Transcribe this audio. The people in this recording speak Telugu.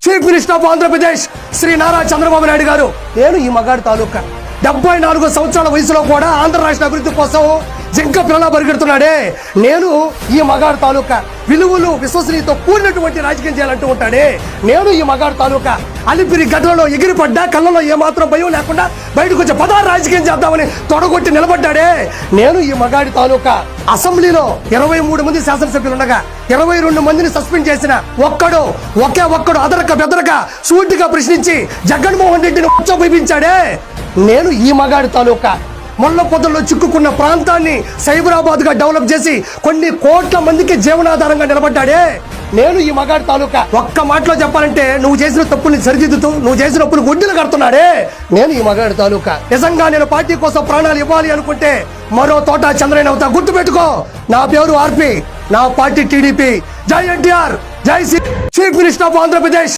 Chief minister of Andhra Pradesh Shri Nara Chandrababu Naidu garu, నేను ఈ మగాడి తాలూకా 74 సంవత్సరాల వయసులో కూడా ఆంధ్ర రాష్ట్ర అభివృద్ధి కోసం జింక పిల్లలా పరిగెడుతున్నాడే, నేను ఈ మగాడి తాలూకా విలువలు విశ్వసనీయతో కూడినటువంటి రాజకీయం చేయాలంటూ ఉంటాడే, నేను ఈ మగాడి తాలూకా అలిపిరి గడ్డలలో ఎగిరిపడ్డా కళ్ళలో ఏమాత్రం భయం లేకుండా బయటకు వచ్చే పదాలు రాజకీయం చేద్దామని తొడగొట్టి నిలబడ్డాడే, నేను ఈ మగాడి తాలూకా అసెంబ్లీలో 23 మంది శాసనసభ్యులు ఉండగా 22 మందిని సస్పెండ్ చేసిన ఒకే ఒక్కడు అదరక బెదరక సూటిగా ప్రశ్నించి జగన్మోహన్ రెడ్డిని ఉచ్చబోయించాడే, నేను ఈ మగాడి తాలూకా మొల్ల పొదల్లో చిక్కుకున్న ప్రాంతాన్ని సైబరాబాద్ గా డెవలప్ చేసి కొన్ని కోట్ల మందికి జీవనాధారంగా నిలబడ్డాడే, నేను ఈ మగాడి తాలూకా. ఒక్క మాటలో చెప్పాలంటే నువ్వు చేసిన తప్పుల్ని సరిదిద్దుతూ నువ్వు చేసిన తప్పులు గుడ్డలు కడుతున్నాడే, నేను ఈ మగాడి తాలూకా. నిజంగా నేను పార్టీ కోసం ప్రాణాలు ఇవ్వాలి అనుకుంటే మరో తోట చంద్రయ్య అవుతా. గుర్తు పెట్టుకో, నా పేరు ఆర్పి, నా పార్టీ టీడీపీ. జై ఎన్టీఆర్, జై చీఫ్ మినిస్టర్ ఆఫ్ ఆంధ్రప్రదేశ్.